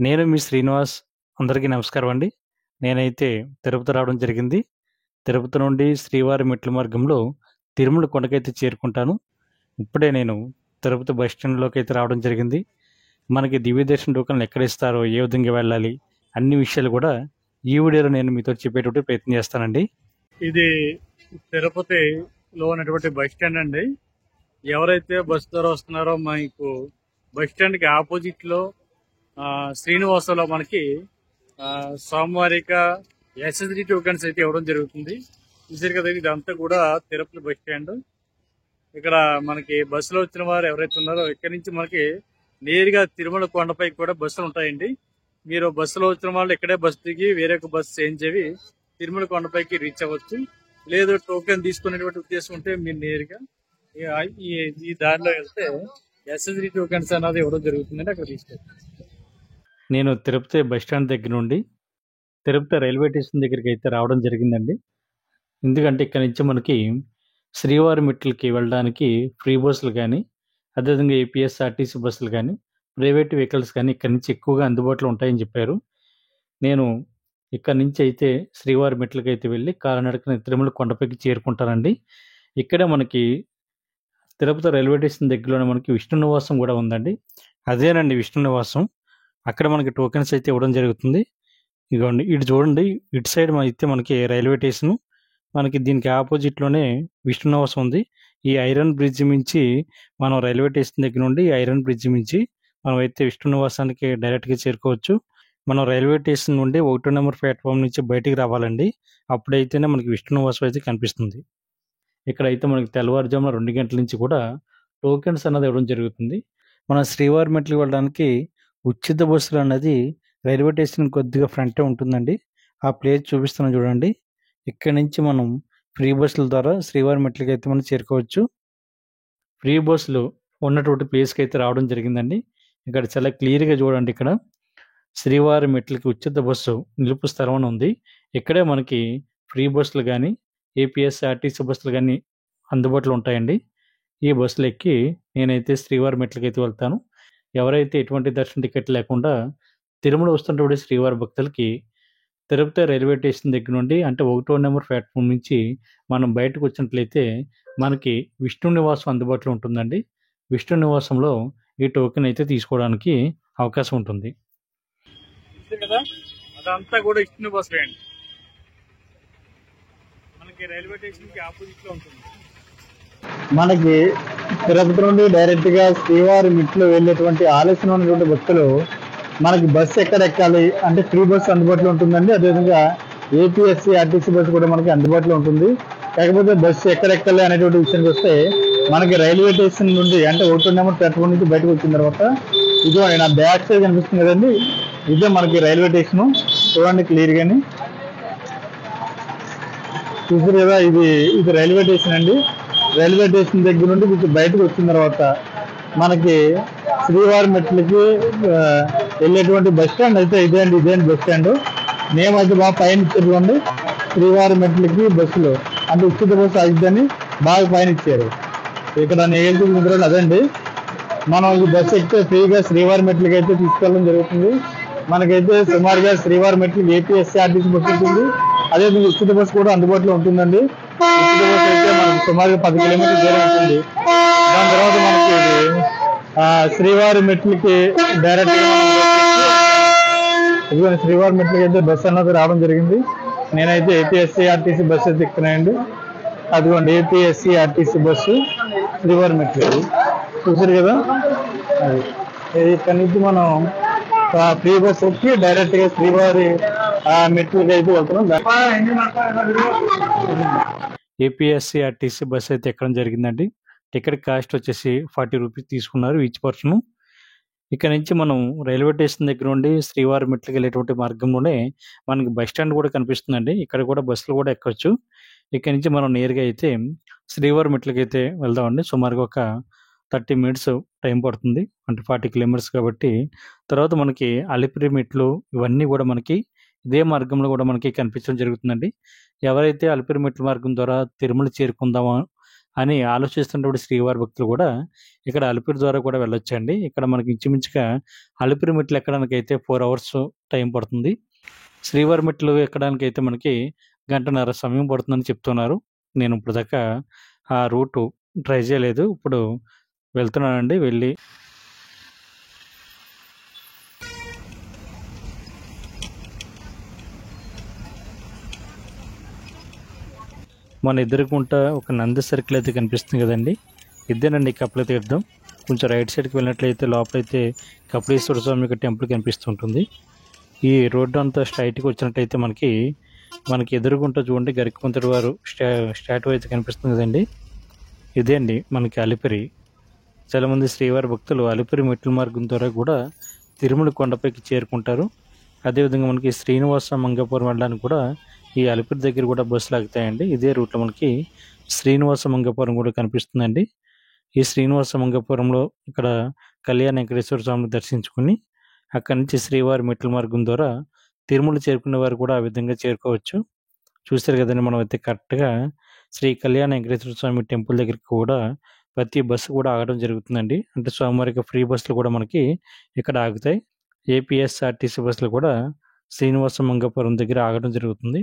నేను మీ శ్రీనివాస్. అందరికీ నమస్కారం అండి. నేనైతే తిరుపతి రావడం జరిగింది. తిరుపతి నుండి శ్రీవారి మెట్ల మార్గంలో తిరుమల కొండకైతే చేరుకుంటాను. ఇప్పుడే నేను తిరుపతి బస్ స్టాండ్‌లోకైతే రావడం జరిగింది. మనకి దివ్య దర్శన టోకెన్‌లు ఎక్కడ ఇస్తారో, ఏ విధంగా వెళ్ళాలి, అన్ని విషయాలు కూడా ఈ వీడియోలో నేను మీతో చెప్పేటువంటి ప్రయత్నం చేస్తానండి. ఇది తిరుపతిలో ఉన్నటువంటి బస్ స్టాండ్ అండి. ఎవరైతే బస్ ద్వారా వస్తున్నారో మీకు బస్ స్టాండ్‌కి ఆపోజిట్‌లో శ్రీనివాసంలో మనకి సోమవారిక ఎస్ఎస్డి టోకెన్స్ అయితే ఇవ్వడం జరుగుతుంది. చూసారు కదా, ఇదంతా కూడా తిరుపతి బస్ స్టాండ్. ఇక్కడ మనకి బస్సులో వచ్చిన వారు ఎవరైతే ఉన్నారో ఇక్కడ నుంచి మనకి నేరుగా తిరుమల కొండపై కూడా బస్సులు ఉంటాయండి. మీరు బస్సులో వచ్చిన వాళ్ళు ఇక్కడే బస్సు దిగి వేరే ఒక బస్సు చేంజ్ అవి తిరుమల కొండపైకి రీచ్ అవ్వచ్చు. లేదు టోకెన్ తీసుకునేటువంటి ఉద్దేశం ఉంటే మీరు నేరుగా ఈ దారిలో వెళ్తే ఎస్ఎస్డి టోకెన్స్ అనేది ఇవ్వడం జరుగుతుందండి. అక్కడ తీసుకోవచ్చు. నేను తిరుపతి బస్ స్టాండ్ దగ్గర నుండి తిరుపతి రైల్వే స్టేషన్ దగ్గరికి అయితే రావడం జరిగిందండి. ఎందుకంటే ఇక్కడ నుంచి మనకి శ్రీవారి మెట్లకి వెళ్ళడానికి ఫ్రీ బస్సులు కానీ, అదేవిధంగా ఏపీఎస్ఆర్టీసీ బస్సులు కానీ, ప్రైవేట్ వెహికల్స్ కానీ ఇక్కడ నుంచి ఎక్కువగా అందుబాటులో ఉంటాయని చెప్పారు. నేను ఇక్కడ నుంచి అయితే శ్రీవారి మెట్లకి అయితే వెళ్ళి కాలినడకన తిరుమల కొండపైకి చేరుకుంటానండి. ఇక్కడే మనకి తిరుపతి రైల్వే స్టేషన్ దగ్గరలోనే మనకి విష్ణు నివాసం కూడా ఉందండి. అదేనండి విష్ణు నివాసం. అక్కడ మనకి టోకెన్స్ అయితే ఇవ్వడం జరుగుతుంది. ఇదిగోండి, ఇటు చూడండి, ఇటు సైడ్ అయితే మనకి రైల్వే స్టేషన్, మనకి దీనికి ఆపోజిట్లోనే విష్ణు నివాసం ఉంది. ఈ ఐరన్ బ్రిడ్జ్ మించి మనం రైల్వే స్టేషన్ దగ్గర నుండి ఐరన్ బ్రిడ్జ్ మించి మనం అయితే విష్ణు నివాసానికి డైరెక్ట్గా చేరుకోవచ్చు. మనం రైల్వే స్టేషన్ నుండి 1 నెంబర్ ప్లాట్ఫామ్ నుంచి బయటికి రావాలండి. అప్పుడైతేనే మనకి విష్ణు నివాసం అయితే కనిపిస్తుంది. ఇక్కడైతే మనకి తెల్లవారుజామున 2 గంటల నుంచి కూడా టోకెన్స్ అన్నది ఇవ్వడం జరుగుతుంది. మన శ్రీవారి మెట్లకి వెళ్ళడానికి ఉచిత బస్సులు అన్నది రైల్వే స్టేషన్ కొద్దిగా ఫ్రంటే ఉంటుందండి. ఆ ప్లేస్ చూపిస్తున్నాను చూడండి. ఇక్కడి నుంచి మనం ఫ్రీ బస్సుల ద్వారా శ్రీవారి మెట్లకి అయితే మనం చేరుకోవచ్చు. ఫ్రీ బస్సులు ఉన్నటువంటి ప్లేస్కి అయితే రావడం జరిగిందండి. ఇక్కడ చాలా క్లియర్గా చూడండి, ఇక్కడ శ్రీవారి మెట్లకి ఉచిత బస్సు నిలుపు స్థలం అని ఉంది. ఇక్కడే మనకి ఫ్రీ బస్సులు కానీ, ఏపీఎస్ఆర్టీసీ బస్సులు కానీ అందుబాటులో ఉంటాయండి. ఈ బస్సులు ఎక్కి నేనైతే శ్రీవారి మెట్లకైతే వెళ్తాను. ఎవరైతే ఎటువంటి దర్శన టికెట్ లేకుండా తిరుమల వస్తున్నటువంటి శ్రీవారి భక్తులకి తిరుపతి రైల్వే స్టేషన్ దగ్గర నుండి, అంటే 1 నెంబర్ ప్లాట్ఫామ్ నుంచి మనం బయటకు వచ్చినట్లయితే మనకి విష్ణు నివాసం అందుబాటులో ఉంటుందండి. విష్ణు నివాసంలో ఈ టోకెన్ అయితే తీసుకోవడానికి అవకాశం ఉంటుంది. కదా, అదంతా కూడా విష్ణు నివాసమే అండి. మనకి రైల్వే స్టేషన్కి ఆపోజిట్లో ఉంటుంది. మనకి తిరుపతి నుండి డైరెక్ట్ గా శ్రీవారి మెట్లు వెళ్ళేటువంటి ఆలస్యం ఉన్నటువంటి భక్తులు మనకి బస్సు ఎక్కడ ఎక్కాలి అంటే ఫ్రీ బస్సు అందుబాటులో ఉంటుందండి. అదేవిధంగా ఏపీఎస్సీ ఆర్టీసీ బస్సు కూడా మనకి అందుబాటులో ఉంటుంది. కాకపోతే బస్సు ఎక్కడ ఎక్కాలి అనేటువంటి విషయానికి వస్తే మనకి రైల్వే స్టేషన్ నుండి అంటే 1 నెంబర్ ప్లాట్ఫామ్ నుంచి బయటకు వచ్చిన తర్వాత ఇదో నా బ్యాక్ సైడ్ కనిపిస్తుంది కదండి, ఇదే మనకి రైల్వే స్టేషన్. చూడండి క్లియర్ గాని, చూసారు కదా, ఇది రైల్వే స్టేషన్ అండి. రైల్వే స్టేషన్ దగ్గర నుండి మీకు బయటకు వచ్చిన తర్వాత మనకి శ్రీవారి మెట్లకి వెళ్ళేటువంటి బస్ స్టాండ్ అయితే ఇదే అండి బస్ స్టాండ్. నేమ్ అయితే బాగా పైన ఇచ్చారు. శ్రీవారి మెట్లకి బస్సులు అంటే ఉచిత బస్సు అయిద్దని బాగా పైన ఇచ్చారు. ఇక్కడ నేను అదండి, మనం ఈ బస్సు ఎక్కితే ఫ్రీగా శ్రీవారి మెట్లకి అయితే తీసుకెళ్ళడం జరుగుతుంది. మనకైతే సుమారుగా శ్రీవారి మెట్లకి ఏపీఎస్ఆర్టీసీ బస్సు ఉంటుంది. అదే ఉచిత బస్సు కూడా అందుబాటులో ఉంటుందండి. ఉచిత బస్సు అయితే మనకి సుమారుగా 10 కిలోమీటర్ల దూరం ఉంటుంది. దాని తర్వాత మనకి శ్రీవారి మెట్లకి డైరెక్ట్ గా శ్రీవారి మెట్లకి అయితే బస్సు అన్నది రావడం జరిగింది. నేనైతే ఏపీఎస్సీఆర్టీసీ బస్సు అయితే ఎక్కుతున్నాయండి. అదిగోండి ఏపీఎస్సీఆర్టీసీ బస్సు శ్రీవారి మెట్లకి, చూసారు కదా. ఇక్కడ నుంచి మనం ఫ్రీ బస్ ఎక్కి డైరెక్ట్ గా శ్రీవారి మెట్లకి అయితే వెళ్తున్నాం. ఏపీఎస్సీఆర్టీసీ బస్ అయితే ఎక్కడం జరిగిందండి. టికెట్ కాస్ట్ వచ్చేసి 40 రూపీస్ తీసుకున్నారు ఈచ్ పర్సన్. ఇక్కడ నుంచి మనం రైల్వే స్టేషన్ దగ్గర నుండి శ్రీవారి మెట్లకి వెళ్ళేటువంటి మార్గంలోనే మనకి బస్ స్టాండ్ కూడా కనిపిస్తుందండి. ఇక్కడ కూడా బస్సులు కూడా ఎక్కవచ్చు. ఇక్కడ నుంచి మనం నేరుగా అయితే శ్రీవారి మెట్లకి అయితే వెళ్దామండి. సుమారుగా ఒక 30 మినిట్స్ టైం పడుతుంది, అంటే 40 కిలోమీటర్స్ కాబట్టి. తర్వాత మనకి అలిపిరి మెట్లు ఇవన్నీ కూడా మనకి ఇదే మార్గంలో కూడా మనకి కనిపించడం జరుగుతుందండి. ఎవరైతే అలిపిరి మెట్ల మార్గం ద్వారా తిరుమల చేరుకుందామా అని ఆలోచిస్తున్నటువంటి శ్రీవారి భక్తులు కూడా ఇక్కడ అలిపిరి ద్వారా కూడా వెళ్ళొచ్చండి. ఇక్కడ మనకి ఇంచుమించుగా అలిపిరి మెట్లు ఎక్కడానికైతే 4 అవర్స్ టైం పడుతుంది. శ్రీవారి మెట్లు ఎక్కడానికైతే మనకి గంటన్నర సమయం పడుతుందని చెప్తున్నారు. నేను ఇప్పటిదాకా ఆ రూటు ట్రై చేయలేదు. ఇప్పుడు వెళ్తున్నానండి. వెళ్ళి మన ఎదురుగుంట ఒక నంది సర్కిల్ అయితే కనిపిస్తుంది కదండి. ఇదేనండి కపిల తీర్థం. కొంచెం రైట్ సైడ్కి వెళ్ళినట్లయితే లోపలైతే కపిలేశ్వర స్వామి యొక్క టెంపుల్ కనిపిస్తుంటుంది. ఈ రోడ్డు అంతా స్ట్రైట్గా వచ్చినట్టయితే మనకి ఎదురుగుంట చూడండి గరికపంతుడి వారు స్టాట్యూ అయితే కనిపిస్తుంది కదండి. ఇదే అండి మనకి అలిపిరి. చాలామంది శ్రీవారి భక్తులు అలిపిరి మెట్ల మార్గం ద్వారా కూడా తిరుమల కొండపైకి చేరుకుంటారు. అదేవిధంగా మనకి శ్రీనివాస మంగాపురం వెళ్ళడానికి కూడా ఈ అలిపిరి దగ్గర కూడా బస్సులు ఆగుతాయండి. ఇదే రూట్లో మనకి శ్రీనివాస మంగాపురం కూడా కనిపిస్తుందండి. ఈ శ్రీనివాస మంగాపురంలో ఇక్కడ కళ్యాణ వెంకటేశ్వర స్వామిని దర్శించుకుని అక్కడి నుంచి శ్రీవారి మెట్ల మార్గం ద్వారా తిరుమల చేరుకునే వారు కూడా ఆ విధంగా చేరుకోవచ్చు. చూశారు కదండి, మనం అయితే కరెక్ట్గా శ్రీ కళ్యాణ వెంకటేశ్వర స్వామి టెంపుల్ దగ్గరికి కూడా ప్రతి బస్సు కూడా ఆగడం జరుగుతుందండి. అంటే స్వామివారికి ఫ్రీ బస్సులు కూడా మనకి ఇక్కడ ఆగుతాయి. ఏపీఎస్ఆర్టీసీ బస్సులు కూడా శ్రీనివాస మంగాపురం దగ్గర ఆగడం జరుగుతుంది.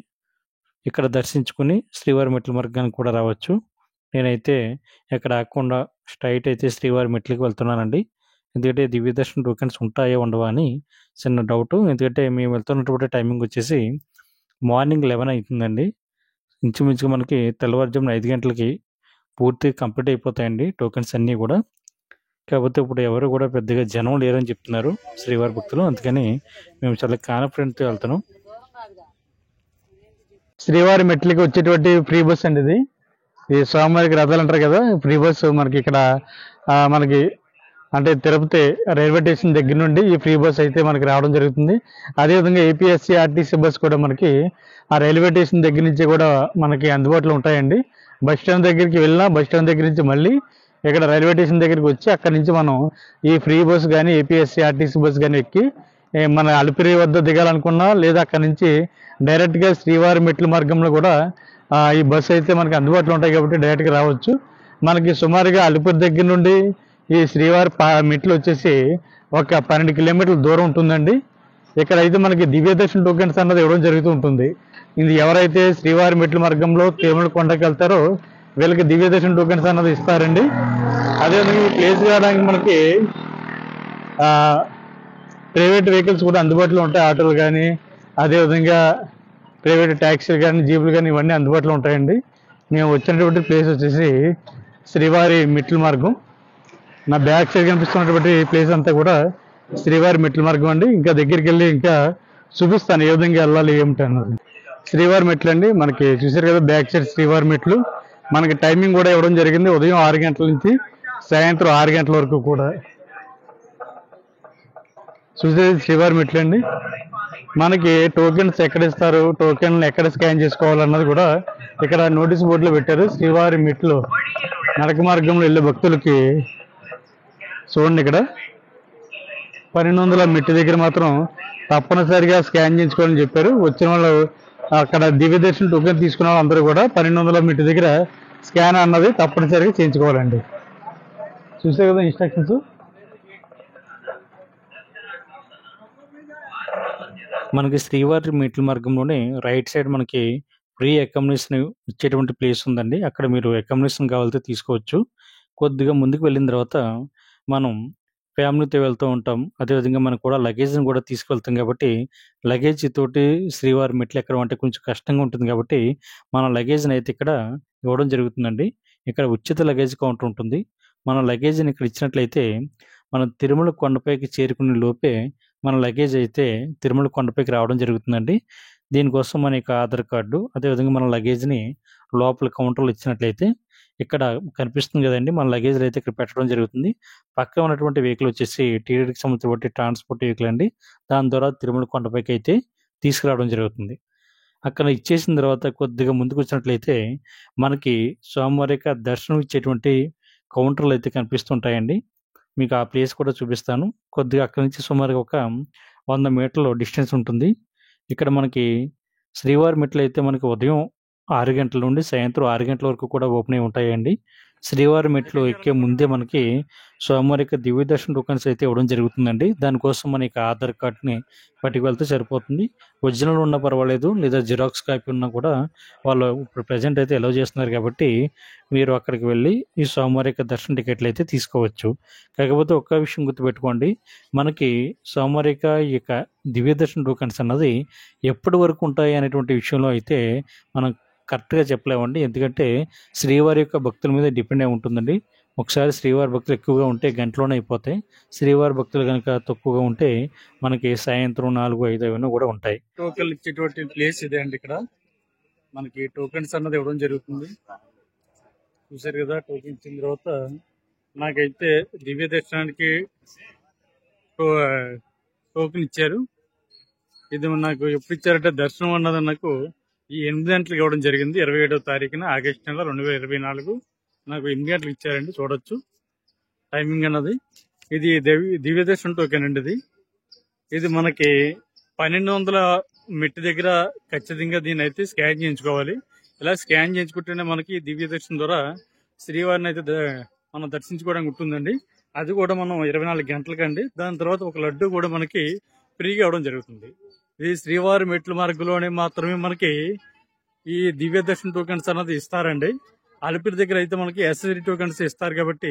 ఇక్కడ దర్శించుకుని శ్రీవారి మెట్ల మార్గానికి కూడా రావచ్చు. నేనైతే ఇక్కడ ఆగకుండా స్ట్రైట్ అయితే శ్రీవారి మెట్లకి వెళ్తున్నానండి. ఎందుకంటే దివ్య దర్శనం టోకెన్స్ ఉంటాయో ఉండవా అని చిన్న డౌటు. ఎందుకంటే మేము వెళ్తున్నటువంటి టైమింగ్ వచ్చేసి మార్నింగ్ 11 అవుతుందండి. ఇంచుమించుగా మనకి తెల్లవారుజామున 5 గంటలకి పూర్తిగా కంప్లీట్ అయిపోతాయండి టోకెన్స్ అన్నీ కూడా. కాకపోతే ఇప్పుడు ఎవరు కూడా పెద్దగా జనం లేరని చెప్తున్నారు శ్రీవారి భక్తులు. అందుకని మేము చాలా కాన్ఫిడెంట్తో వెళ్తున్నాం. శ్రీవారి మెట్లకి వచ్చేటువంటి ఫ్రీ బస్ అండి ఇది. ఈ స్వామివారికి రథాలు అంటారు కదా, ఫ్రీ బస్ మనకి ఇక్కడ మనకి అంటే తిరుపతి రైల్వే స్టేషన్ దగ్గర నుండి ఈ ఫ్రీ బస్ అయితే మనకి రావడం జరుగుతుంది. అదేవిధంగా ఏపీఎస్సీ ఆర్టీసీ బస్ కూడా మనకి ఆ రైల్వే స్టేషన్ దగ్గర నుంచి కూడా మనకి అందుబాటులో ఉంటాయండి. బస్ స్టాండ్ దగ్గరికి వెళ్ళినా బస్ స్టాండ్ దగ్గర నుంచి మళ్ళీ ఇక్కడ రైల్వే స్టేషన్ దగ్గరికి వచ్చి అక్కడి నుంచి మనం ఈ ఫ్రీ బస్ కానీ ఏపీఎస్సీ ఆర్టీసీ బస్ కానీ ఎక్కి మన అలిపిరి వద్ద దిగాలనుకున్నా లేదా అక్కడి నుంచి డైరెక్ట్గా శ్రీవారి మెట్ల మార్గంలో కూడా ఈ బస్సు అయితే మనకి అందుబాటులో ఉంటాయి కాబట్టి డైరెక్ట్గా రావచ్చు. మనకి సుమారుగా అలిపిరి దగ్గర నుండి ఈ శ్రీవారి మెట్లు వచ్చేసి ఒక 12 కిలోమీటర్ల దూరం ఉంటుందండి. ఇక్కడ అయితే మనకి దివ్య దర్శన టోకెన్స్ అన్నది ఇవ్వడం జరుగుతూ ఉంటుంది. ఇది ఎవరైతే శ్రీవారి మెట్ల మార్గంలో తిరుమల కొండకి వెళ్తారో వీళ్ళకి దివ్య దర్శన టోకెన్స్ అన్నది ఇస్తారండి. అదేవిధంగా ఈ ప్లేస్ కావడానికి మనకి ప్రైవేట్ వెహికల్స్ కూడా అందుబాటులో ఉంటాయి. ఆటోలు కానీ అదేవిధంగా ప్రైవేట్ ట్యాక్సీలు కానీ జీపులు కానీ ఇవన్నీ అందుబాటులో ఉంటాయండి. మేము వచ్చినటువంటి ప్లేస్ వచ్చేసి శ్రీవారి మెట్ల మార్గం. నా బ్యాక్ సైడ్ కనిపిస్తున్నటువంటి ప్లేస్ అంతా కూడా శ్రీవారి మెట్ల మార్గం అండి. ఇంకా దగ్గరికి వెళ్ళి ఇంకా చూపిస్తాను ఏ విధంగా వెళ్ళాలి ఏమిటి అన్నది. శ్రీవారి మెట్లు అండి మనకి చూసారు కదా, బ్యాక్ సైడ్ శ్రీవారి మెట్లు. మనకి టైమింగ్ కూడా ఇవ్వడం జరిగింది. ఉదయం 6 గంటల నుంచి సాయంత్రం 6 గంటల వరకు కూడా. చూసేది శ్రీవారి మెట్లు అండి. మనకి టోకెన్స్ ఎక్కడ ఇస్తారు, టోకెన్లు ఎక్కడ స్కాన్ చేసుకోవాలన్నది కూడా ఇక్కడ నోటీస్ బోర్డులో పెట్టారు. శ్రీవారి మెట్లు నడక మార్గంలో వెళ్ళే భక్తులకి చూడండి ఇక్కడ 1200 మెట్టు దగ్గర మాత్రం తప్పనిసరిగా స్కాన్ చేయించుకోవాలని చెప్పారు. వచ్చిన వాళ్ళు అక్కడ దివ్య దర్శనం టోకెన్ తీసుకున్న వాళ్ళందరూ కూడా 1200 మెట్టు దగ్గర స్కాన్ అన్నది తప్పనిసరిగా చేయించుకోవాలండి. చూసే కదా ఇన్స్ట్రక్షన్స్. మనకి శ్రీవారి మెట్ల మార్గంలోనే రైట్ సైడ్ మనకి ఫ్రీ అకామిడేషన్ ఇచ్చేటువంటి ప్లేస్ ఉందండి. అక్కడ మీరు అకామిడేషన్ కావాలితే తీసుకోవచ్చు. కొద్దిగా ముందుకు వెళ్ళిన తర్వాత మనం ఫ్యామిలీతో వెళ్తూ ఉంటాం. అదేవిధంగా మనం కూడా లగేజ్ని కూడా తీసుకెళ్తాం కాబట్టి లగేజ్ తోటి శ్రీవారి మెట్లు ఎక్కడం అంటే కొంచెం కష్టంగా ఉంటుంది కాబట్టి మన లగేజ్ని అయితే ఇక్కడ ఇవ్వడం జరుగుతుందండి. ఇక్కడ ఉచిత లగేజ్ కౌంటర్ ఉంటుంది. మన లగేజ్ని ఇక్కడ ఇచ్చినట్లయితే మనం తిరుమల కొండపైకి చేరుకునే లోపే మన లగేజ్ అయితే తిరుమల కొండపైకి రావడం జరుగుతుందండి. దీనికోసం మన యొక్క ఆధార్ కార్డు అదేవిధంగా మన లగేజ్ని లోపల కౌంటర్లో ఇచ్చినట్లయితే ఇక్కడ కనిపిస్తుంది కదండి, మన లగేజ్లు అయితే ఇక్కడ పెట్టడం జరుగుతుంది. పక్కన ఉన్నటువంటి వెహికల్ వచ్చేసి టీటీడీకి సంబంధించిన ట్రాన్స్పోర్ట్ వెహికల్ అండి. దాని ద్వారా తిరుమల కొండపైకి అయితే తీసుకురావడం జరుగుతుంది. అక్కడ ఇచ్చేసిన తర్వాత కొద్దిగా ముందుకు వచ్చినట్లయితే మనకి స్వామివారి యొక్క దర్శనం ఇచ్చేటువంటి కౌంటర్లు అయితే కనిపిస్తుంటాయండి. మీకు ఆ ప్లేస్ కూడా చూపిస్తాను. కొద్దిగా అక్కడి నుంచి సుమారుగా ఒక 100 మీటర్ల డిస్టెన్స్ ఉంటుంది. ఇక్కడ మనకి శ్రీవారి మెట్లు అయితే మనకి ఉదయం 6 గంటల నుండి సాయంత్రం 6 గంటల వరకు కూడా ఓపెన్ అయి ఉంటాయండి. శ్రీవారి మెట్లు ఎక్కే ముందే మనకి స్వామివారి యొక్క దివ్య దర్శన టోకెన్స్ అయితే ఇవ్వడం జరుగుతుందండి. దానికోసం మన యొక్క ఆధార్ కార్డ్‌ని పట్టుకు వెళ్తే సరిపోతుంది. ఒరిజినల్ ఉన్నా పర్వాలేదు, లేదా జిరాక్స్ కాపీ ఉన్నా కూడా వాళ్ళు ఇప్పుడు ప్రెజెంట్ అయితే అలౌ చేస్తున్నారు కాబట్టి మీరు అక్కడికి వెళ్ళి ఈ స్వామివారి యొక్క దర్శన టికెట్లు అయితే తీసుకోవచ్చు. కాకపోతే ఒక్క విషయం గుర్తుపెట్టుకోండి, మనకి స్వామివారి యొక్క దివ్య దర్శన టోకెన్స్ అన్నది ఎప్పటి వరకు ఉంటాయి అనేటువంటి విషయంలో అయితే మనం కరెక్ట్‌గా చెప్పలేమండి. ఎందుకంటే శ్రీవారి యొక్క భక్తుల మీద డిపెండ్ అయి ఉంటుందండి. ఒకసారి శ్రీవారి భక్తులు ఎక్కువగా ఉంటే గంటలోనే అయిపోతాయి. శ్రీవారి భక్తులు గనుక తక్కువగా ఉంటే మనకి సాయంత్రం 4, 5 అవన్నీ కూడా ఉంటాయి. టోకెన్లు ఇచ్చేటువంటి ప్లేస్ ఇదే అండి. ఇక్కడ మనకి టోకెన్స్ అన్నది ఇవ్వడం జరుగుతుంది. చూసారు కదా, టోకెన్ ఇచ్చిన తర్వాత నాకైతే దివ్య దర్శనానికి టోకెన్ ఇచ్చారు. ఇది నాకు ఎప్పుడు ఇచ్చారంటే దర్శనం అన్నది నాకు ఈ 8 గంటలకు ఇవ్వడం జరిగింది. 27వ తారీఖున ఆగస్టు నెల 2024 నాకు 8 గంటలకు ఇచ్చారండి. చూడొచ్చు టైమింగ్ అన్నది. ఇది దివ్య దర్శనం టోకెన్ అండి. ఇది మనకి 1200 మెట్టు దగ్గర ఖచ్చితంగా దీన్ని అయితే స్కాన్ చేయించుకోవాలి. ఇలా స్కాన్ చేయించుకుంటేనే మనకి దివ్య దర్శనం ద్వారా శ్రీవారిని అయితే మనం దర్శించుకోవడానికి ఉంటుందండి. అది కూడా మనం 24 గంటలకండి. దాని తర్వాత ఒక లడ్డు కూడా మనకి ఫ్రీగా ఇవ్వడం జరుగుతుంది. ఇది శ్రీవారి మెట్ల మార్గంలోనే మాత్రమే మనకి ఈ దివ్య దర్శన టోకెన్స్ అన్నది ఇస్తారండి. అలిపిరి దగ్గర అయితే మనకి ఎస్ఎస్డి టోకెన్స్ ఇస్తారు కాబట్టి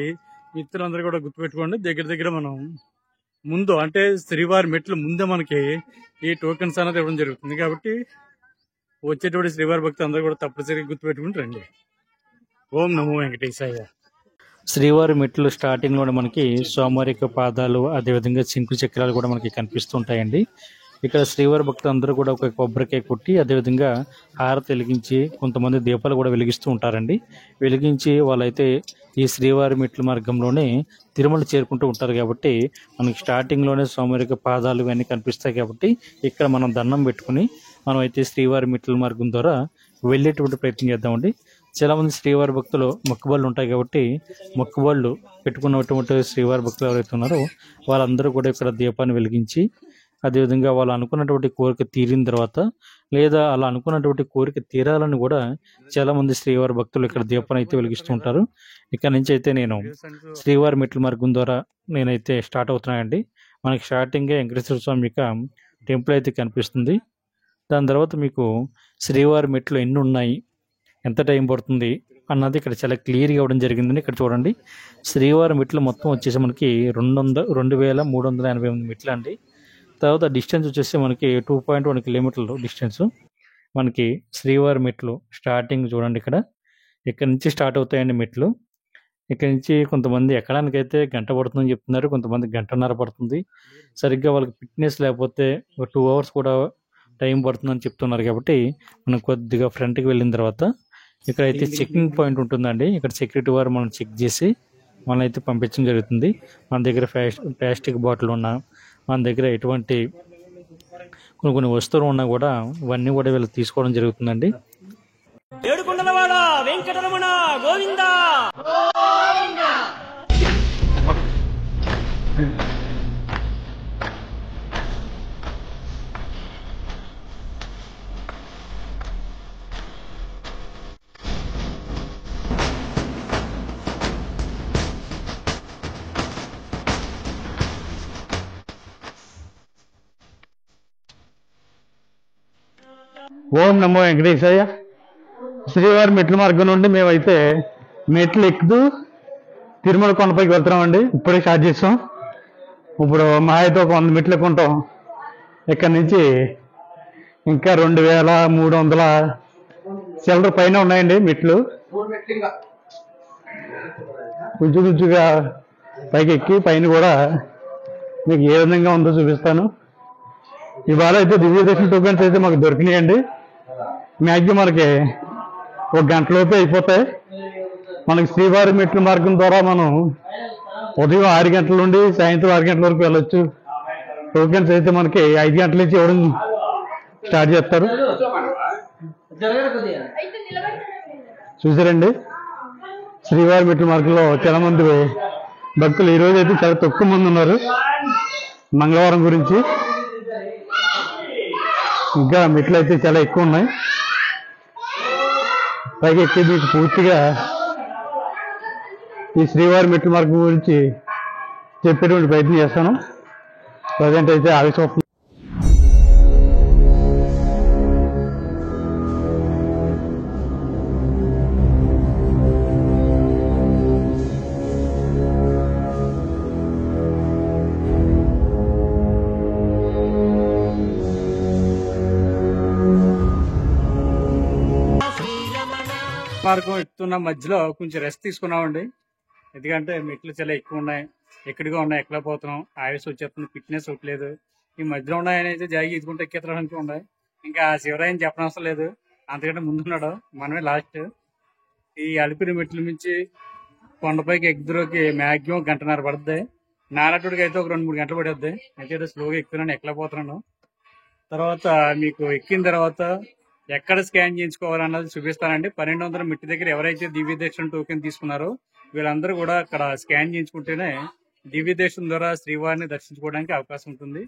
మిత్రులందరూ కూడా గుర్తుపెట్టుకోండి. దగ్గర మనం ముందు అంటే శ్రీవారి మెట్ల ముందే మనకి ఈ టోకెన్స్ అన్నది ఇవ్వడం జరుగుతుంది కాబట్టి వచ్చేటువంటి శ్రీవారి భక్తులు అందరూ కూడా తప్పనిసరిగా గుర్తుపెట్టుకుని రండి. ఓం నమో వెంకటేశాయ. శ్రీవారి మెట్లు స్టార్టింగ్లోనే మనకి స్వామివారి యొక్క పాదాలు, అదేవిధంగా చింకు చక్రాలు కూడా మనకి కనిపిస్తూ ఉంటాయండి. ఇక్కడ శ్రీవారి భక్తులు అందరూ కూడా ఒక కొబ్బరికాయ కొట్టి, అదేవిధంగా హారతి వెలిగించి, కొంతమంది దీపాలు కూడా వెలిగిస్తూ ఉంటారండి. వెలిగించి వాళ్ళైతే ఈ శ్రీవారి మెట్ల మార్గంలోనే తిరుమల చేరుకుంటూ ఉంటారు కాబట్టి మనకి స్టార్టింగ్లోనే స్వామివారి యొక్క పాదాలు ఇవన్నీ కనిపిస్తాయి కాబట్టి ఇక్కడ మనం దండం పెట్టుకుని మనం అయితే శ్రీవారి మెట్ల మార్గం ద్వారా వెళ్ళేటువంటి ప్రయత్నం చేద్దామండి. చాలామంది శ్రీవారి భక్తులు మొక్కుబళ్ళు ఉంటాయి కాబట్టి మొక్కుబళ్ళు పెట్టుకున్నటువంటి శ్రీవారి భక్తులు ఎవరైతే ఉన్నారో వాళ్ళందరూ కూడా ఇక్కడ దీపాన్ని వెలిగించి, అదేవిధంగా వాళ్ళు అనుకున్నటువంటి కోరిక తీరిన తర్వాత, లేదా అలా అనుకున్నటువంటి కోరిక తీరాలని కూడా చాలామంది శ్రీవారి భక్తులు ఇక్కడ దీపాన్ని అయితే వెలిగిస్తూ ఉంటారు. ఇక్కడ నుంచి అయితే నేను శ్రీవారి మెట్ల మార్గం ద్వారా నేనైతే స్టార్ట్ అవుతున్నానండి. మనకి స్టార్టింగే వెంకటేశ్వర స్వామి యొక్క టెంపుల్ అయితే కనిపిస్తుంది. దాని తర్వాత మీకు శ్రీవారి మెట్లు ఎన్ని ఉన్నాయి, ఎంత టైం పడుతుంది అన్నది ఇక్కడ చాలా క్లియర్గా ఇవ్వడం జరిగిందండి. ఇక్కడ చూడండి, శ్రీవారి మెట్లు మొత్తం వచ్చేసి మనకి 2388 మెట్లు అండి. తర్వాత డిస్టెన్స్ వచ్చేసి మనకి 2.1 కిలోమీటర్లు డిస్టెన్స్. మనకి శ్రీవారి మెట్లు స్టార్టింగ్ చూడండి, ఇక్కడ నుంచి స్టార్ట్ అవుతాయండి మెట్లు. ఇక్కడ నుంచి కొంతమంది ఎక్కడానికైతే గంట పడుతుందని చెప్తున్నారు, కొంతమంది గంటన్నర పడుతుంది. సరిగ్గా వాళ్ళకి ఫిట్నెస్ లేకపోతే 2 అవర్స్ కూడా టైం పడుతుందని చెప్తున్నారు కాబట్టి మనం కొద్దిగా ఫ్రంట్కి వెళ్ళిన తర్వాత ఇక్కడైతే చెకింగ్ పాయింట్ ఉంటుందండి. ఇక్కడ సెక్యూరిటీ వారు మనం చెక్ చేసి మనల్ని అయితే పంపించడం జరుగుతుంది. మన దగ్గర ప్లాస్టిక్ బాటిల్ ఉన్నా, మన దగ్గర ఎటువంటి కొన్ని వస్తువులు ఉన్నా కూడా ఇవన్నీ కూడా వీళ్ళు తీసుకోవడం జరుగుతుందండి. ఏడుకొండలవాడ వెంకటరమణ గోవిందా. ఓం నమో వెంకటేశాయ. శ్రీవారి మెట్ల మార్గం నుండి మేమైతే మెట్లు ఎక్కుతూ తిరుమల కొండపైకి వెళ్తున్నామండి. ఇప్పుడే స్టార్ట్ చేస్తాం. ఇప్పుడు మా అయితే ఒక 100 మెట్లు ఎక్కుంటాం. ఇక్కడి నుంచి ఇంకా 2300 చిల్లర పైన ఉన్నాయండి మెట్లు. కొంచెంగా పైకి ఎక్కి పైన కూడా మీకు ఏ విధంగా ఉందో చూపిస్తాను. ఇవాళ అయితే దివ్య దర్శన టోకెన్స్ అయితే మాకు దొరికినాయండి. మ్యాక్సిమం మనకి 1 గంటలోపే అయిపోతాయి. మనకి శ్రీవారి మెట్ల మార్గం ద్వారా మనం ఉదయం 6 గంటల నుండి సాయంత్రం 6 గంటల వరకు వెళ్ళొచ్చు. టోకెన్స్ అయితే మనకి 5 గంటల నుంచి ఇవ్వడం స్టార్ట్ చేస్తారు. చూసారండి, శ్రీవారి మెట్ల మార్గంలో చాలా మంది భక్తులు ఈరోజు అయితే చాలా తక్కువ మంది ఉన్నారు. మంగళవారం గురించి ఇంకా మెట్లు అయితే చాలా ఎక్కువ ఉన్నాయి. పైకి ఎక్కి మీకు పూర్తిగా ఈ శ్రీవారి మెట్ల మార్గం గురించి చెప్పేటువంటి ప్రయత్నం చేస్తాను. ప్రజెంట్ అయితే ఆగస్ట్ వస్తుంది. మార్గం ఎక్కుతున్న మధ్యలో కొంచెం రెస్ట్ తీసుకున్నామండి. ఎందుకంటే మెట్లు చాలా ఎక్కువ ఉన్నాయి, ఎక్కడిగా ఉన్నాయి, ఎక్కలేకపోతున్నాం, ఆయుష్ వచ్చేస్తుంది, ఫిట్నెస్ ఒకట్లేదు. ఈ మధ్యలో ఉన్నాయని అయితే జాగి ఈదుకుంటే ఎక్కేతడానికి ఉన్నాయి. ఇంకా శివరాయని చెప్పనవసరం లేదు, అంతకంటే ముందున్నాడు, మనమే లాస్ట్. ఈ అలిపిరి మెట్లు మించి కొండపైకి ఎగ్గులోకి మ్యాక్సిమం గంటన్నర పడుతుంది. నానటుడికి అయితే ఒక 2-3 గంటలు పడుద్ది. అయితే స్లోగా ఎక్కుతున్నాను, ఎక్కలేకపోతున్నాను. తర్వాత మీకు ఎక్కిన తర్వాత ఎక్కడ స్కాన్ చేయించుకోవాలన్నది చూపిస్తానండి. 1200 మెట్టు దగ్గర ఎవరైతే దివ్య దర్శనం టోకెన్ తీసుకున్నారో వీళ్ళందరూ కూడా అక్కడ స్కాన్ చేయించుకుంటేనే దివ్య దర్శనం ద్వారా శ్రీవారిని దర్శించుకోవడానికి అవకాశం ఉంటుంది.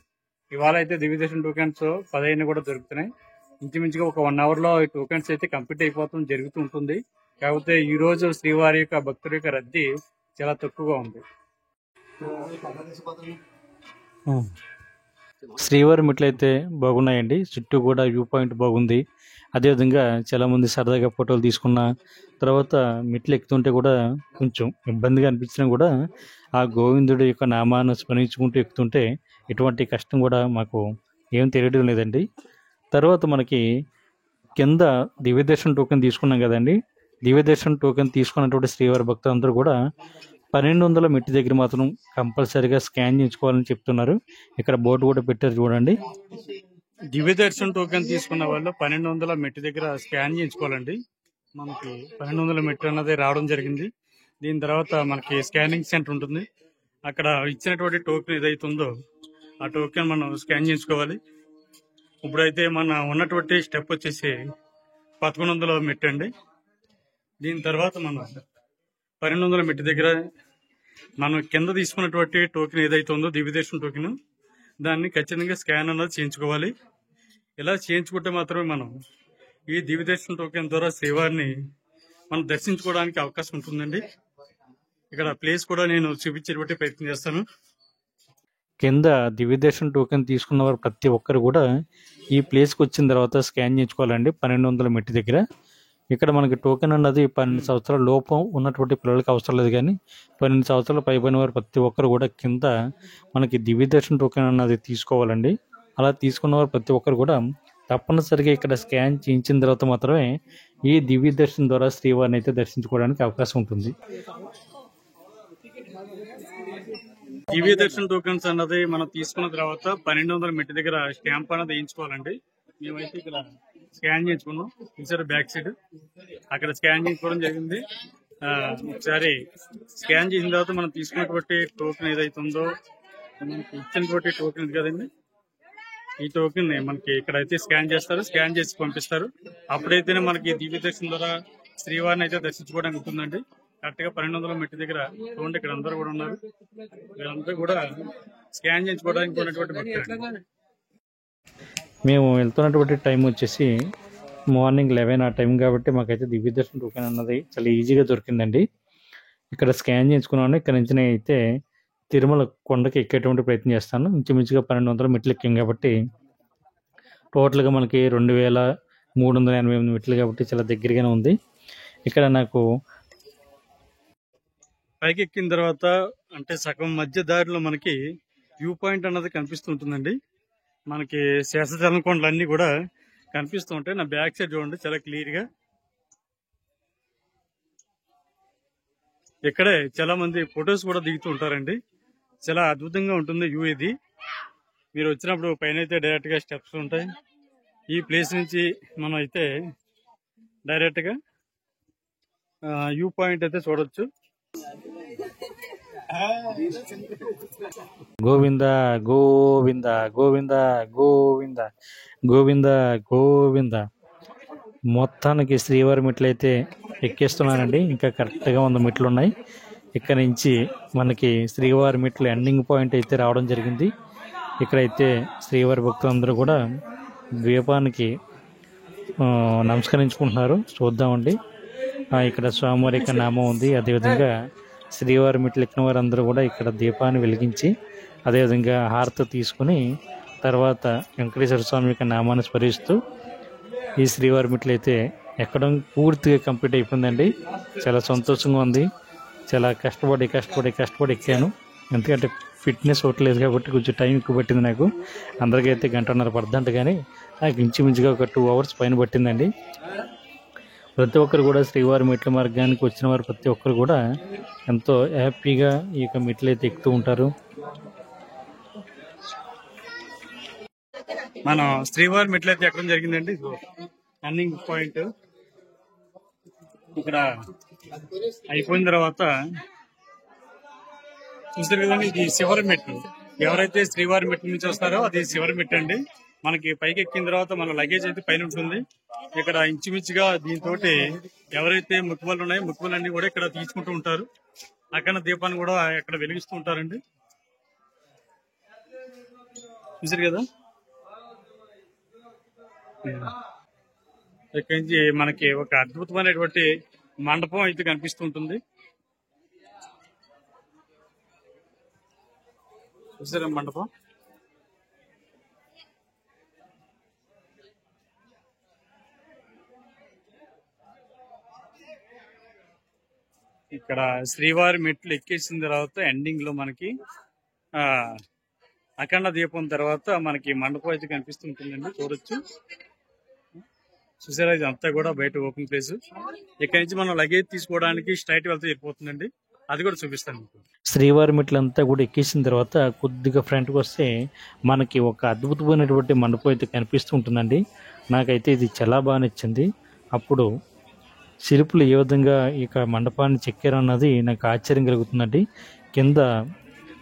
ఇవాళ అయితే దివ్య దర్శనం టోకెన్స్ 15 కూడా దొరుకుతున్నాయి. ఇంచుమించుగా ఒక 1 అవర్ లో ఈ టోకెన్స్ అయితే కంప్లీట్ అయిపోతుంది, జరుగుతూ ఉంటుంది. కాకపోతే ఈ రోజు శ్రీవారి యొక్క భక్తుల యొక్క రద్దీ చాలా తక్కువగా ఉంది. శ్రీవారి మెట్లు అయితే బాగున్నాయండి, చుట్టూ కూడా వ్యూ పాయింట్ బాగుంది. అదేవిధంగా చాలా మంది సరదాగా ఫోటోలు తీసుకున్న తర్వాత మెట్లు ఎక్కుతుంటే కూడా కొంచెం ఇబ్బందిగా అనిపించినా కూడా ఆ గోవిందుడి యొక్క నామాన్ని స్మరించుకుంటూ ఎక్కుతుంటే ఎటువంటి కష్టం కూడా మాకు ఏం తెలియడం లేదండి. తర్వాత మనకి కింద దివ్యదర్శనం టోకెన్ తీసుకున్నాం కదండి. దివ్యదర్శనం టోకెన్ తీసుకున్నటువంటి శ్రీవారి భక్తులందరూ కూడా 1200 మెట్టు దగ్గర మాత్రం కంపల్సరీగా స్కాన్ చేయించుకోవాలని చెప్తున్నారు. ఇక్కడ బోర్డు కూడా పెట్టారు చూడండి. దివ్య దర్శనం టోకెన్ తీసుకున్న వాళ్ళు 1200 మెట్టు దగ్గర స్కాన్ చేయించుకోవాలండి. మనకి 1200 మెట్టు అన్నది రావడం జరిగింది. దీని తర్వాత మనకి స్కానింగ్ సెంటర్ ఉంటుంది. అక్కడ ఇచ్చినటువంటి టోకెన్ ఏదైతే ఉందో ఆ టోకెన్ మనం స్కాన్ చేయించుకోవాలి. ఇప్పుడైతే మన ఉన్నటువంటి స్టెప్ వచ్చేసి 1100 మెట్టు అండి. దీని తర్వాత మనం 1200 మెట్టు దగ్గర మనం కింద తీసుకున్నటువంటి టోకెన్ ఏదైతే ఉందో దివ్యదర్శనం టోకెన్, దాన్ని ఖచ్చితంగా స్కాన్ అన్నది చేయించుకోవాలి. ఇలా చేయించుకుంటే మాత్రమే మనం ఈ దివ్యదర్శనం టోకెన్ ద్వారా శ్రీవారిని మనం దర్శించుకోవడానికి అవకాశం ఉంటుందండి. ఇక్కడ ప్లేస్ కూడా నేను చూపించేటువంటి ప్రయత్నం చేస్తాను. కింద దివ్యదర్శనం టోకెన్ తీసుకున్న వారు ప్రతి ఒక్కరు కూడా ఈ ప్లేస్కి వచ్చిన తర్వాత స్కాన్ చేయించుకోవాలండి 1200 మెట్టు దగ్గర. ఇక్కడ మనకి టోకెన్ అన్నది 12 సంవత్సరాల లోపం ఉన్నటువంటి పిల్లలకి అవసరం లేదు, కానీ 12 సంవత్సరాల పైబడిన వారు ప్రతి ఒక్కరు కూడా కింద మనకి దివ్య దర్శనం టోకెన్ అన్నది తీసుకోవాలండి. అలా తీసుకున్న వారు ప్రతి ఒక్కరు కూడా తప్పనిసరిగా ఇక్కడ స్కాన్ చేయించిన తర్వాత మాత్రమే ఈ దివ్య దర్శనం ద్వారా శ్రీవారిని అయితే దర్శించుకోవడానికి అవకాశం ఉంటుంది. దివ్య దర్శనం టోకెన్స్ అన్నది మనం తీసుకున్న తర్వాత 1200 మెట్టు దగ్గర స్టాంప్ అన్నది వేయించుకోవాలండి. మేమైతే ఇక్కడ స్కాన్ చేయించుకున్నాం. ఈసారి బ్యాక్ సైడ్ అక్కడ స్కాన్ చేసుకోవడం జరిగింది. ఒకసారి స్కాన్ చేసిన తర్వాత మనం తీసుకున్నటువంటి టోకెన్ ఏదైతే ఉందో మనకి ఇచ్చినటువంటి టోకెన్ కదండి, ఈ టోకెన్ మనకి ఇక్కడైతే స్కాన్ చేస్తారు, స్కాన్ చేసి పంపిస్తారు. అప్పుడైతేనే మనకి దివ్య దర్శనం ద్వారా శ్రీవారిని అయితే దర్శించుకోవడానికి ఉంటుందండి. కరెక్ట్ గా 1200 మెట్టు దగ్గర చూడండి, ఇక్కడ అందరూ కూడా ఉన్నారు. వీళ్ళందరూ కూడా స్కాన్ చేయించుకోవడానికి ఉన్నటువంటి భక్తులు. మేము వెళ్తున్నటువంటి టైం వచ్చేసి మార్నింగ్ 11 ఆ టైం కాబట్టి మాకైతే దివ్య దర్శనం టోకెన్ అన్నది చాలా ఈజీగా దొరికిందండి. ఇక్కడ స్కాన్ చేయించుకున్నాను. ఇక్కడ నుంచి అయితే తిరుమల కొండకి ఎక్కేటువంటి ప్రయత్నం చేస్తాను. ఇంచుమించుగా 1200 మెట్లు ఎక్కాం కాబట్టి టోటల్గా మనకి 2388 మెట్లు కాబట్టి చాలా దగ్గరగానే ఉంది. ఇక్కడ నాకు పైకి ఎక్కిన తర్వాత అంటే సగం మధ్య దారిలో మనకి వ్యూ పాయింట్ అన్నది కనిపిస్తుంటుందండి. మనకి శేషాచలం కొండలు అన్ని కూడా కనిపిస్తూ ఉంటాయి. నా బ్యాక్ సైడ్ చూడండి చాలా క్లియర్ గా. ఇక్కడే చాలా మంది ఫొటోస్ కూడా దిగుతూ ఉంటారండి. చాలా అద్భుతంగా ఉంటుంది వ్యూ ఇది. మీరు వచ్చినప్పుడు పైన అయితే డైరెక్ట్ గా స్టెప్స్ ఉంటాయి. ఈ ప్లేస్ నుంచి మనం అయితే డైరెక్ట్ గా వ్యూ పాయింట్ అయితే చూడొచ్చు. గోవింద గోవింద గోవింద గోవింద గోవింద గోవింద. మొత్తానికి శ్రీవారి మెట్లు అయితే ఎక్కేస్తున్నానండి. ఇంకా కరెక్ట్గా 100 మెట్లు ఉన్నాయి. ఇక్కడ నుంచి మనకి శ్రీవారి మెట్లు ఎండింగ్ పాయింట్ అయితే రావడం జరిగింది. ఇక్కడైతే శ్రీవారి భక్తులందరూ కూడా ద్వీపానికి నమస్కరించుకుంటున్నారు. చూద్దామండి. ఇక్కడ స్వామివారి యొక్క నామం ఉంది. అదేవిధంగా శ్రీవారి మెట్లు ఎక్కిన వారందరూ కూడా ఇక్కడ దీపాన్ని వెలిగించి అదేవిధంగా హారతి తీసుకుని తర్వాత వెంకటేశ్వర స్వామి యొక్క నామాన్ని స్మరిస్తూ ఈ శ్రీవారి మెట్లు అయితే ఎక్కడం పూర్తిగా కంప్లీట్ అయిపోయిందండి. చాలా సంతోషంగా ఉంది. చాలా కష్టపడి ఎక్కాను. ఎందుకంటే ఫిట్నెస్ ఒకట్లేదు కాబట్టి కొంచెం టైం ఎక్కువ పట్టింది నాకు. అందరికైతే 1.5 గంట పడుతుందంట, కానీ నాకు ఇంచుమించుగా ఒక 2 hours పైన పట్టిందండి. ప్రతి ఒక్కరు కూడా శ్రీవారి మెట్ల మార్గానికి వచ్చిన వారు ప్రతి ఒక్కరు కూడా ఎంతో హ్యాపీగా ఈ యొక్క మెట్లు అయితే ఎక్కుతూ ఉంటారు. మనం శ్రీవారి మెట్లు అయితే ఎక్కడం జరిగిందండి. టర్నింగ్ పాయింట్ ఇక్కడ అయిపోయిన తర్వాత చూసారు కదండి, ఇది శివరి మెట్లు. ఎవరైతే శ్రీవారి మెట్ల నుంచి వస్తారో అది శివరి మెట్టు అండి. మనకి పైకి ఎక్కిన తర్వాత మన లగేజ్ అయితే పైన ఉంటుంది. ఇక్కడ ఇంచుమించుగా దీంతో ఎవరైతే ముక్కుబళ్ళు ఉన్నాయో ముక్కుబళ్ళన్నీ కూడా ఇక్కడ తీసుకుంటూ ఉంటారు. అక్కడ దీపాన్ని కూడా ఇక్కడ వెలిగిస్తూ ఉంటారండి. చూసారు కదా, ఇక్కడి నుంచి మనకి ఒక అద్భుతమైనటువంటి మండపం అయితే కనిపిస్తూ ఉంటుంది. చూసారా మండపం, ఇక్కడ శ్రీవారి మెట్లు ఎక్కేసిన తర్వాత ఎండింగ్ లో మనకి అఖండ దీపం తర్వాత మనకి మండపం అయితే కనిపిస్తుంటుందండి, చూడొచ్చు. చూసారా, ఇది అంతా కూడా బయట ఓపెన్ ప్లేస్. ఇక్కడ నుంచి మనం లగేజ్ తీసుకోవడానికి స్ట్రైట్ వెళ్తే వెళ్ళిపోతుందండి. అది కూడా చూపిస్తాను మీకు. శ్రీవారి మెట్లంతా కూడా ఎక్కేసిన తర్వాత కొద్దిగా ఫ్రంట్కి వస్తే మనకి ఒక అద్భుతమైనటువంటి మండపం అయితే కనిపిస్తూ ఉంటుందండి. నాకైతే ఇది చాలా బాగా నచ్చింది. అప్పుడు శిల్పులు ఏ విధంగా ఇక మండపాన్ని చెక్కారు అన్నది నాకు ఆశ్చర్యం కలుగుతుందండి. కింద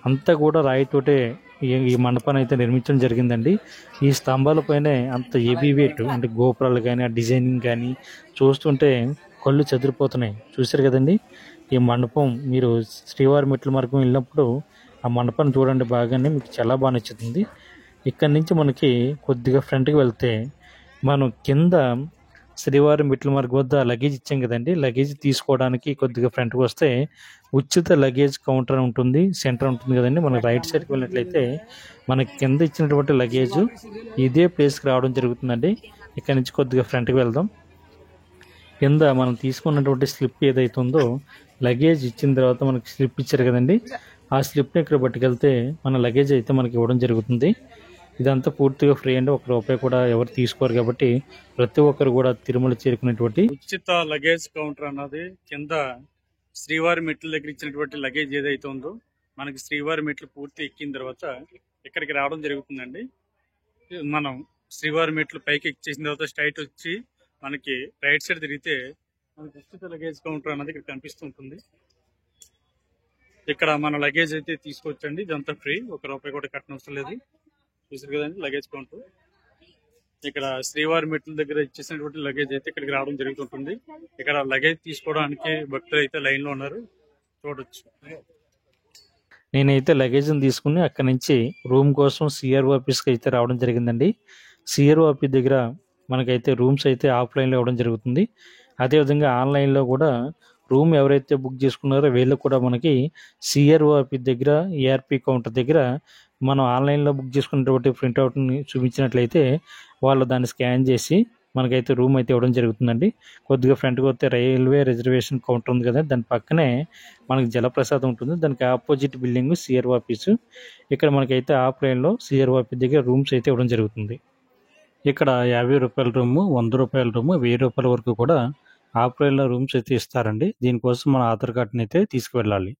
అంతా కూడా రాయితోటే ఈ మండపాన్ని అయితే నిర్మించడం జరిగిందండి. ఈ స్తంభాలపైనే అంత హెవీ వెయిట్ అంటే గోపురాలు కానీ ఆ డిజైనింగ్ కానీ చూస్తుంటే కళ్ళు చెదిరిపోతున్నాయి. చూశారు కదండి ఈ మండపం. మీరు శ్రీవారి మెట్ల మార్గం వెళ్ళినప్పుడు ఆ మండపాన్ని చూడండి, బాగానే మీకు చాలా బాగా నచ్చుతుంది. ఇక్కడి నుంచి మనకి కొద్దిగా ఫ్రంట్కి వెళ్తే మనం కింద శ్రీవారి మెట్ల మార్గం వద్ద లగేజ్ ఇచ్చాం కదండి, లగేజ్ తీసుకోవడానికి కొద్దిగా ఫ్రంట్కి వస్తే ఉచిత లగేజ్ కౌంటర్ ఉంటుంది, సెంటర్ ఉంటుంది కదండి. మనకి రైట్ సైడ్కి వెళ్ళినట్లయితే మనకి కింద ఇచ్చినటువంటి లగేజ్ ఇదే ప్లేస్కి రావడం జరుగుతుందండి. ఇక్కడ నుంచి కొద్దిగా ఫ్రంట్కి వెళ్దాం. కింద మనం తీసుకున్నటువంటి స్లిప్ ఏదైతే ఉందో లగేజ్ ఇచ్చిన తర్వాత మనకి స్లిప్ ఇచ్చారు కదండి, ఆ స్లిప్ని ఇక్కడ పట్టుకెళ్తే మన లగేజ్ అయితే మనకి ఇవ్వడం జరుగుతుంది. ఇదంతా పూర్తిగా ఫ్రీ అండి, ₹1 కూడా ఎవరు తీసుకోరు. కాబట్టి ప్రతి ఒక్కరు కూడా తిరుమల చేరుకునేటువంటి ఉచిత లగేజ్ కౌంటర్ అన్నది కింద శ్రీవారి మెట్ల దగ్గర ఇచ్చినటువంటి లగేజ్ ఏదైతే ఉందో మనకి శ్రీవారి మెట్లు పూర్తి ఎక్కిన తర్వాత ఇక్కడికి రావడం జరుగుతుందండి. మనం శ్రీవారి మెట్లు పైకి ఎక్కేసిన తర్వాత స్ట్రైట్ వచ్చి మనకి రైట్ సైడ్ తిరిగితే మనకి ఉచిత లగేజ్ కౌంటర్ అన్నది ఇక్కడ కనిపిస్తూ ఉంటుంది. ఇక్కడ మన లగేజ్ అయితే తీసుకోవచ్చండి, ఇదంతా ఫ్రీ, ₹1 కూడా కట్టనవసరం లేదు. చూసారు కదండి లగేజ్ కౌంటర్. ఇక్కడ శ్రీవారి మెట్ల దగ్గర ఇచ్చేసినటువంటి లగేజ్ అయితే ఇక్కడికి రావడం జరుగుతుంటుంది. ఇక్కడ లగేజ్ తీసుకోవడానికి భక్తులు అయితే లైన్ లో ఉన్నారు, చూడొచ్చు. నేనైతే లగేజ్ని తీసుకుని అక్కడి నుంచి రూమ్ కోసం సిఆర్ఓ ఆఫీస్కి అయితే రావడం జరిగిందండి. సిఆర్ఓ ఆఫీస్ దగ్గర మనకైతే రూమ్స్ అయితే ఆఫ్లైన్లో ఇవ్వడం జరుగుతుంది. అదేవిధంగా ఆన్లైన్లో కూడా రూమ్ ఎవరైతే బుక్ చేసుకున్నారో వీళ్ళకి కూడా మనకి సిఆర్ఓ ఆఫీస్ దగ్గర ఏఆర్పి కౌంటర్ దగ్గర మనం ఆన్లైన్లో బుక్ చేసుకున్నటువంటి ప్రింట్అవుట్ని చూపించినట్లయితే వాళ్ళు దాన్ని స్కాన్ చేసి మనకైతే రూమ్ అయితే ఇవ్వడం జరుగుతుందండి. కొద్దిగా ఫ్రంట్కి వస్తే రైల్వే రిజర్వేషన్ కౌంటర్ ఉంది కదా, దాని పక్కనే మనకి జలప్రసాదం ఉంటుంది, దానికి ఆపోజిట్ బిల్డింగ్ సిఆర్ఓ ఆఫీసు. ఇక్కడ మనకైతే ఆఫ్లైన్లో సిఆర్ఓ ఆఫీస్ దగ్గర రూమ్స్ అయితే ఇవ్వడం జరుగుతుంది. ఇక్కడ ₹50 రూము, ₹100 రూము, ₹1000 వరకు కూడా ఆఫ్లైన్లో రూమ్స్ అయితే ఇస్తారండి. దీనికోసం మన ఆధార్ కార్డుని అయితే తీసుకువెళ్ళాలి.